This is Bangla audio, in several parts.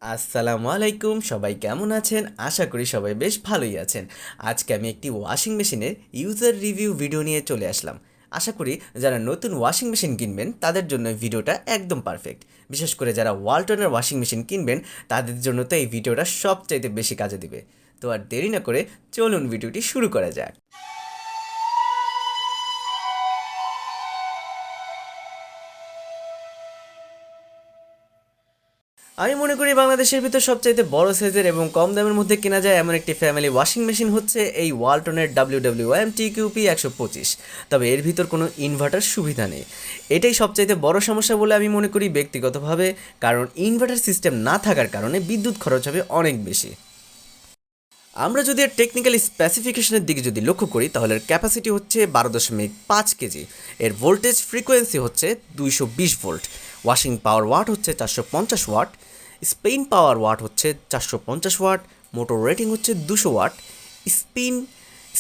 আসসালামু আলাইকুম, সবাই কেমন আছেন? আশা করি সবাই বেশ ভালোই আছেন। আজকে আমি একটি ওয়াশিং মেশিনের ইউজার রিভিউ ভিডিও নিয়ে চলে আসলাম। আশা করি যারা নতুন ওয়াশিং মেশিন কিনবেন তাদের জন্য এই ভিডিওটা একদম পারফেক্ট। বিশেষ করে যারা ওয়ালটনের ওয়াশিং মেশিন কিনবেন তাদের জন্য তো এই ভিডিওটা সবচাইতে বেশি কাজে দিবে। তো আর দেরি না করে চলুন ভিডিওটি শুরু করা যাক। আমি মনে করি বাংলাদেশের ভিতর সবচাইতে বড় সাইজের এবং কম দামের মধ্যে কেনা যায় এমন একটি ফ্যামিলি ওয়াশিং মেশিন হচ্ছে এই ওয়ালটনের WWM-TQP125। তবে এর ভিতর কোনো ইনভার্টার সুবিধা নেই। এটাই সবচাইতে বড় সমস্যা বলে আমি মনে করি ব্যক্তিগতভাবে, কারণ ইনভার্টার সিস্টেম না থাকার কারণে বিদ্যুৎ খরচ হবে অনেক বেশি। আমরা যদি এর টেকনিক্যাল স্পেসিফিকেশনের দিকে যদি লক্ষ্য করি তাহলে এর ক্যাপাসিটি হচ্ছে 12.5 কেজি, এর ভোল্টেজ ফ্রিকোয়েন্সি হচ্ছে 220 ভোল্ট, ওয়াশিং পাওয়ার ওয়াট হচ্ছে 450 ওয়াট, স্পিন পাওয়ার ওয়াট হচ্ছে 450 ওয়াট, মোটর রেটিং হচ্ছে 200 ওয়াট, স্পিন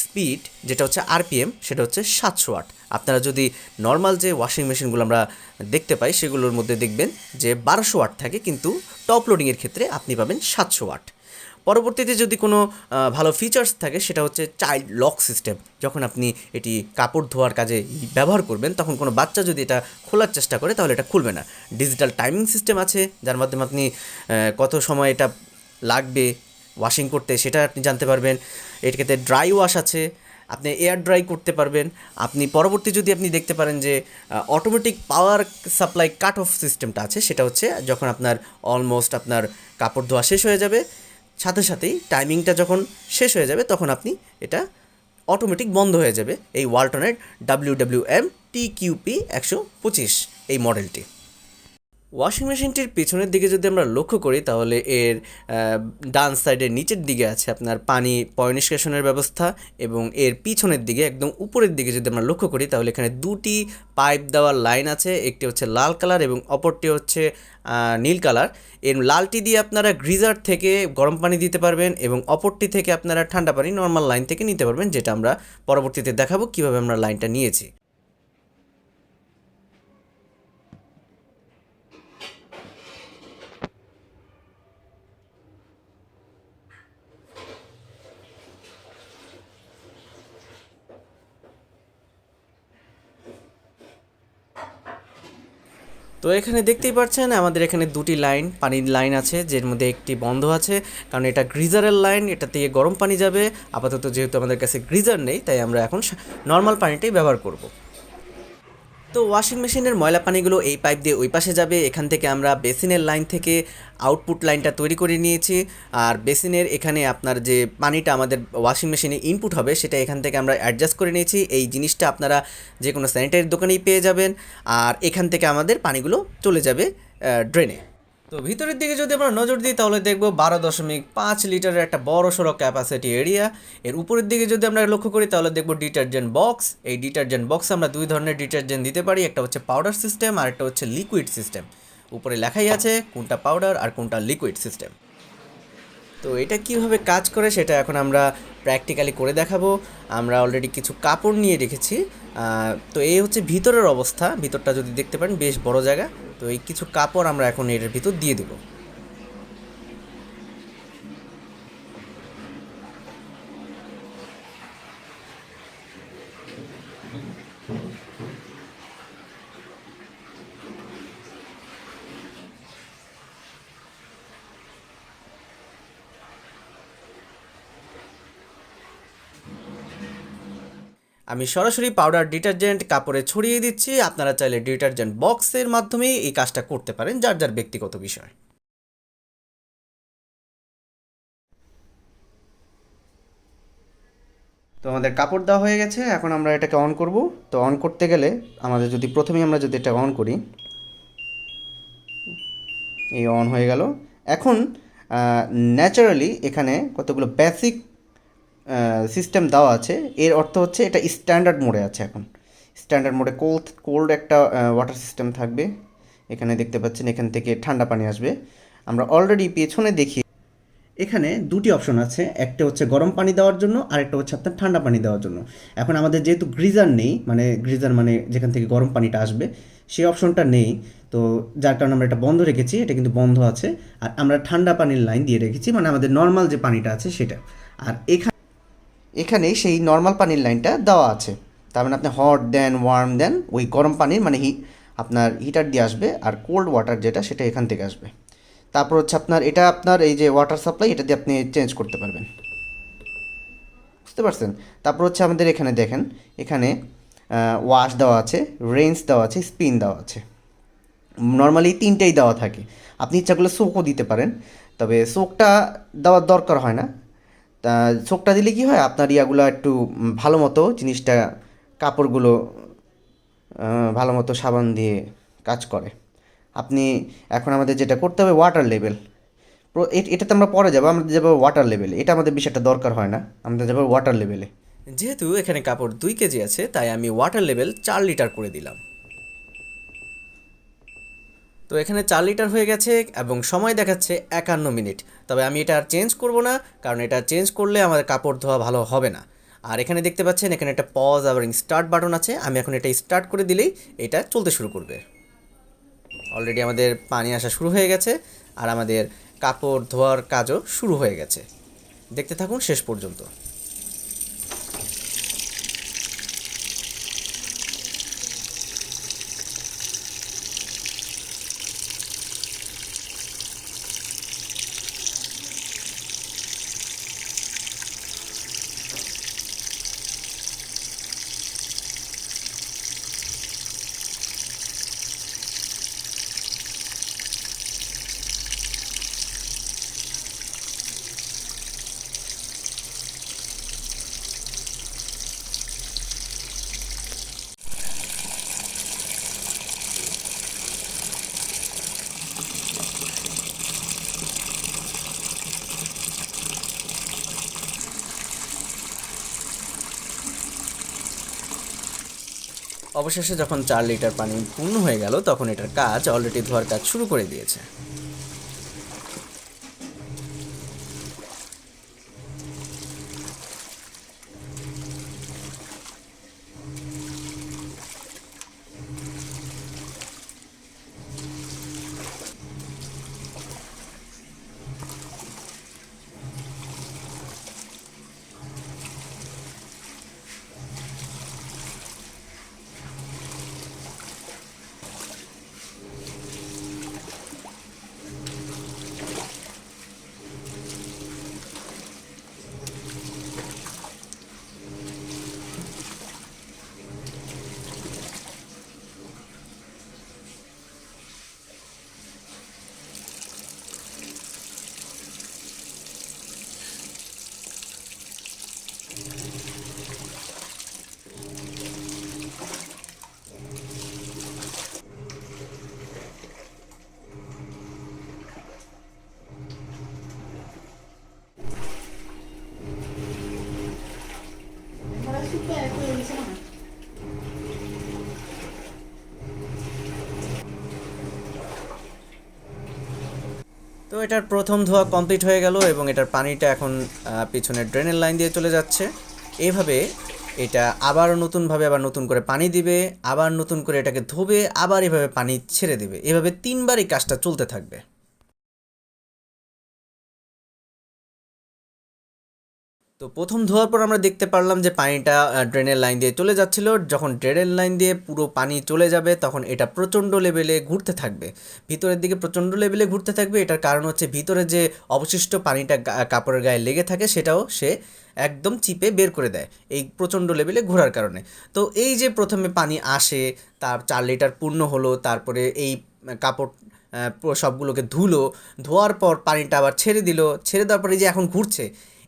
স্পিড যেটা হচ্ছে আরপিএম সেটা হচ্ছে 700 ওয়াট। আপনারা যদি নর্মাল যে ওয়াশিং মেশিনগুলো আমরা দেখতে পাই সেগুলোর মধ্যে দেখবেন যে 1200 ওয়াট থাকে, কিন্তু টপ লোডিংয়ের ক্ষেত্রে আপনি পাবেন 700 ওয়াট। পরবর্তীতে যদি কোনো ভালো ফিচার্স থাকে সেটা হচ্ছে চাইল্ড লক সিস্টেম। যখন আপনি এটি কাপড় ধোয়ার কাজে ব্যবহার করবেন তখন কোনো বাচ্চা যদি এটা খোলার চেষ্টা করে তাহলে এটা খুলবে না। ডিজিটাল টাইমিং সিস্টেম আছে যার মাধ্যমে আপনি কত সময় এটা লাগবে ওয়াশিং করতে সেটা আপনি জানতে পারবেন। এর ক্ষেত্রে ড্রাই ওয়াশ আছে, আপনি এয়ার ড্রাই করতে পারবেন। আপনি পরবর্তী যদি আপনি দেখতে পারেন যে automatic power supply cut off সিস্টেমটা আছে, সেটা হচ্ছে যখন আপনার অলমোস্ট আপনার কাপড় ধোয়া শেষ হয়ে যাবে সাথে সাথেই টাইমিংটা যখন শেষ হয়ে যাবে তখন আপনি এটা অটোমেটিক বন্ধ হয়ে যাবে। এই ওয়ালটনের WWM-TQP125 এই মডেলটি। ওয়াশিং মেশিনটির পিছনের দিকে যদি আমরা লক্ষ্য করি তাহলে এর ডান সাইডের নিচের দিকে আছে আপনার পানি পয়নিষ্কাশনের ব্যবস্থা, এবং এর পিছনের দিকে একদম উপরের দিকে যদি আমরা লক্ষ্য করি তাহলে এখানে দুটি পাইপ দেওয়ার লাইন আছে, একটি হচ্ছে লাল কালার এবং অপরটি হচ্ছে নীল কালার। এর লালটি দিয়ে আপনারা গ্রিজার থেকে গরম পানি দিতে পারবেন এবং অপরটি থেকে আপনারা ঠান্ডা পানি নর্মাল লাইন থেকে নিতে পারবেন, যেটা আমরা পরবর্তীতে দেখাবো কীভাবে আমরা লাইনটা নিয়েছি। তো এখানে দেখতেই পাচ্ছেন আমাদের এখানে দুটি লাইন পানির লাইন আছে, যের মধ্যে একটি বন্ধ আছে কারণ এটা গ্রিজারের লাইন, এটা থেকে গরম পানি যাবে। আপাতত যেহেতু আমাদের কাছে গ্রিজার নেই তাই আমরা এখন নর্মাল পানিটাই ব্যবহার করব। তো ওয়াশিং মেশিনের ময়লা পানিগুলো এই পাইপ দিয়ে ওই পাশে যাবে। এখান থেকে আমরা বেসিনের লাইন থেকে আউটপুট লাইনটা তৈরি করে নিয়েছি, আর বেসিনের এখানে আপনার যে পানিটা আমাদের ওয়াশিং মেশিনে ইনপুট হবে সেটা এখান থেকে আমরা অ্যাডজাস্ট করে নিয়েছি। এই জিনিসটা আপনারা যে কোনো স্যানিটারির দোকানেই পেয়ে যাবেন, আর এখান থেকে আমাদের পানিগুলো চলে যাবে ড্রেনে। তো ভিতরের দিকে যদি আমরা নজর দিই তাহলে দেখব 12.5 লিটারের একটা বড় সড়ো ক্যাপাসিটি এরিয়া। এর উপরের দিকে যদি আমরা লক্ষ্য করি তাহলে দেখব ডিটারজেন্ট বক্স। এই ডিটারজেন্ট বক্সে আমরা দুই ধরনের ডিটারজেন্ট দিতে পারি, একটা হচ্ছে পাউডার সিস্টেম আর একটা হচ্ছে লিকুইড সিস্টেম। উপরে লেখাই আছে কোনটা পাউডার আর কোনটা লিকুইড সিস্টেম। তো এটা কিভাবে কাজ করে সেটা এখন আমরা প্র্যাকটিক্যালি করে দেখাবো। আমরা অলরেডি কিছু কাপড় নিয়ে রেখেছি। তো এই হচ্ছে ভিতরের অবস্থা, ভিতরটা যদি দেখতে পারেন বেশ বড় জায়গা। তো এই কিছু কাপড় আমরা এখন এর ভিতর দিয়ে দেবো। আমি সরাসরি পাউডার ডিটারজেন্ট কাপড়ে ছড়িয়ে দিচ্ছি। আপনারা চাইলে ডিটারজেন্ট বক্সের মাধ্যমে এই কাজটা করতে পারেন, যার যার ব্যক্তিগত বিষয়। তো আমাদের কাপড় দেওয়া হয়ে গেছে, এখন আমরা এটাকে অন করব। তো অন করতে গেলে আমাদের যদি প্রথমেই আমরা যদি এটা অন করি, এই অন হয়ে গেল। এখন ন্যাচারালি এখানে কতগুলো বেসিক সিস্টেম দেওয়া আছে, এর অর্থ হচ্ছে এটা স্ট্যান্ডার্ড মোডে আছে। এখন স্ট্যান্ডার্ড মোডে কোল্ড একটা ওয়াটার সিস্টেম থাকবে। এখানে দেখতে পাচ্ছেন এখান থেকে ঠান্ডা পানি আসবে। আমরা অলরেডি পেছনে দেখি এখানে দুটি অপশন আছে, একটা হচ্ছে গরম পানি দেওয়ার জন্য আর একটা হচ্ছে আপনার ঠান্ডা পানি দেওয়ার জন্য। এখন আমাদের যেহেতু গ্রিজার নেই, মানে গ্রিজার মানে যেখান থেকে গরম পানিটা আসবে সেই অপশনটা নেই, তো যার কারণে আমরা এটা বন্ধ রেখেছি, এটা কিন্তু বন্ধ আছে। আর আমরা ঠান্ডা পানির লাইন দিয়ে রেখেছি, মানে আমাদের নর্মাল যে পানিটা আছে সেটা। আর এখানে সেই নর্মাল পানির লাইনটা দেওয়া আছে। তার মানে আপনি হট দেন, ওয়ার্ম দেন, ওই গরম পানির মানে আপনার হিটার দিয়ে আসবে, আর কোল্ড ওয়াটার যেটা সেটা এখান থেকে আসবে। তারপর হচ্ছে আপনার এটা আপনার এই যে ওয়াটার সাপ্লাই, এটা দিয়ে আপনি চেঞ্জ করতে পারবেন, বুঝতে পারছেন? তারপর হচ্ছে আমাদের এখানে দেখেন, এখানে ওয়াশ দেওয়া আছে, রেঞ্জ দেওয়া আছে, স্পিন দেওয়া আছে। নর্মালি তিনটেই দেওয়া থাকে। আপনি ইচ্ছা করলে সোকও দিতে পারেন, তবে সোকটা দেওয়ার দরকার হয় না। তা সোকটা দিলে কি হয়, আপনার ইয়াগুলো একটু ভালো মতো জিনিসটা, কাপড়গুলো ভালো মতো সাবান দিয়ে কাজ করে। আপনি এখন আমাদের যেটা করতে হবে ওয়াটার লেভেল, এটাতে আমরা পরে যাবো, আমরা যাবো ওয়াটার লেভেলে। এটা আমাদের বিষয়টা দরকার হয় না, আমরা যাবো ওয়াটার লেভেলে। যেহেতু এখানে কাপড় 2 কেজি আছে, তাই আমি ওয়াটার লেভেল 4 লিটার করে দিলাম। তো এখানে 4 লিটার হয়ে গেছে এবং সময় দেখাচ্ছে 51 মিনিট। তবে আমি এটা আর চেঞ্জ করব না, কারণ এটা চেঞ্জ করলে আমাদের কাপড় ধোয়া ভালো হবে না। আর এখানে দেখতে পাচ্ছেন এখানে একটা পজ আবার স্টার্ট বাটন আছে, আমি এখন এটা স্টার্ট করে দিলেই এটা চলতে শুরু করবে। অলরেডি আমাদের পানি আসা শুরু হয়ে গেছে আর আমাদের কাপড় ধোয়ার কাজও শুরু হয়ে গেছে। দেখতে থাকুন শেষ পর্যন্ত। অবশেষে যখন 4 লিটার পানি পূর্ণ হয়ে গেল, তখন এটার কাজ অলরেডি ধোয়ার কাজ শুরু করে দিয়েছে। তো এটার প্রথম ধোয়া কমপ্লিট হয়ে গেল এবং এটার পানিটা এখন পিছনের ড্রেনের লাইন দিয়ে চলে যাচ্ছে। এইভাবে এটা আবার নতুনভাবে আবার নতুন করে পানি দিবে, আবার নতুন করে এটাকে ধোবে, আবার এভাবে পানি ছেড়ে দেবে। এভাবে 3বার এই কাজটা চলতে থাকবে। তো প্রথম ধোয়ার পর আমরা দেখতে পারলাম যে পানিটা ড্রেনের লাইন দিয়ে চলে যাচ্ছিল। যখন ড্রেনের লাইন দিয়ে পুরো পানি চলে যাবে, তখন এটা প্রচণ্ড লেভেলে ঘুরতে থাকবে, ভিতরের দিকে প্রচণ্ড লেভেলে ঘুরতে থাকবে। এটার কারণ হচ্ছে ভিতরে যে অবশিষ্ট পানিটা কাপড়ের গায়ে লেগে থাকে, সেটাও সে একদম চিপে বের করে দেয় এই প্রচণ্ড লেভেলে ঘোরার কারণে। তো এই যে প্রথমে পানি আসে, তার 4 লিটার পূর্ণ হলো, তারপরে এই কাপড় সবগুলোকে ধোয়ার পর পানিটা আবার ছেড়ে দিল, ছেড়ে দেওয়ার পরে যে এখন ঘুরছে,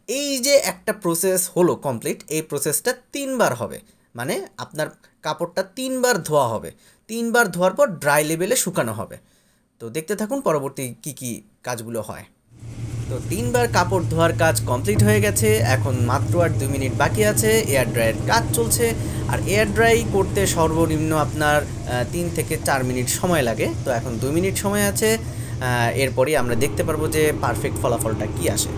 এই যে একটা প্রসেস হলো কমপ্লিট, এই প্রসেসটা 3বার হবে। মানে আপনার কাপড়টা 3বার ধোয়া হবে, 3বার ধোয়ার পর ড্রাই লেভেলে শুকানো হবে। তো দেখতে থাকুন পরবর্তী কি কি কাজগুলো হয়। তো 3বার কাপড় ধোয়ার কাজ কমপ্লিট হয়ে গেছে, এখন মাত্র আর 2 মিনিট বাকি আছে। এয়ার ড্রাইয়ের কাজ চলছে, আর এয়ার ড্রাই করতে সর্বনিম্ন আপনার 3 থেকে 4 মিনিট সময় লাগে। তো এখন 2 মিনিট সময় আছে, এরপরই আমরা দেখতে পারবো যে পারফেক্ট ফলাফলটা কি আসে।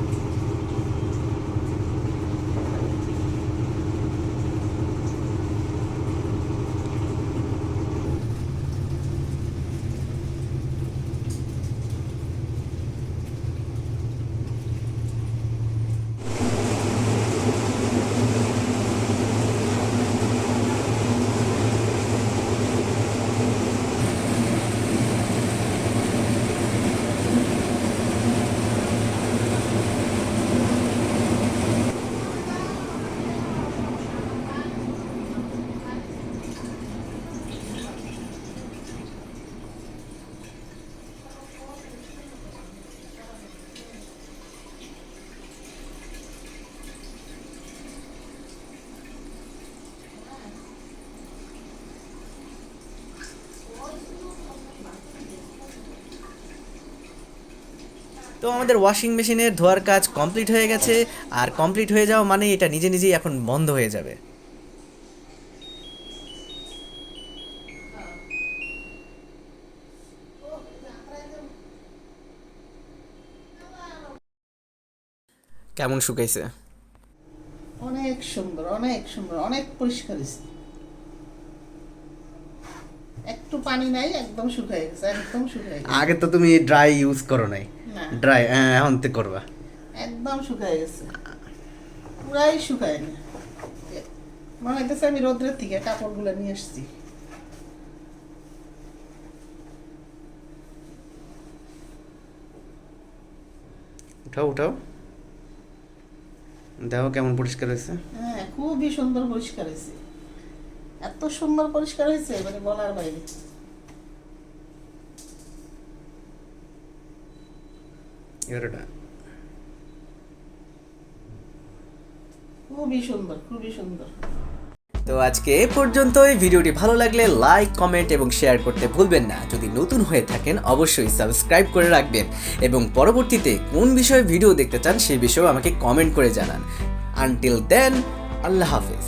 তো আমাদের ওয়াশিং মেশিনের ধোয়ার কাজ কমপ্লিট হয়ে গেছে, আর কমপ্লিট হয়ে যাওয়া মানে এটা নিজে নিজেই এখন বন্ধ হয়ে যাবে। কেমন শুকাইছে? অনেক সুন্দর, অনেক সুন্দর, অনেক পরিষ্কার হয়েছে। একটু পানি নাই, একদম শুকায় গেছে, একদম শুকায় গেছে। আগে তো তুমি ড্রাই ইউজ করো নাই। না, ড্রাই এখন তো করবা। একদম শুকায় গেছে, পুরাই শুকায় না। মনে হইতেছে আমি রোদ্রের থেকে কাপড়গুলো নিয়ে আসছি। উঠাও উঠাও, দেখো কেমন পরিষ্কার হয়েছে। হ্যাঁ, খুবই সুন্দর পরিষ্কার হয়েছে, এত সুন্দর পরিষ্কার হয়েছে মানে বলার বাইরে। এবারটা খুবই সুন্দর, খুবই সুন্দর। তো আজকে এ পর্যন্তই। ভিডিওটি ভালো লাগলে লাইক, কমেন্ট এবং শেয়ার করতে ভুলবেন না। যদি নতুন হয়ে থাকেন অবশ্যই সাবস্ক্রাইব করে রাখবেন এবং পরবর্তীতে কোন বিষয়ে ভিডিও দেখতে চান সেই বিষয়েও আমাকে কমেন্ট করে জানান। আনটিল দেন, আল্লাহ হাফেজ।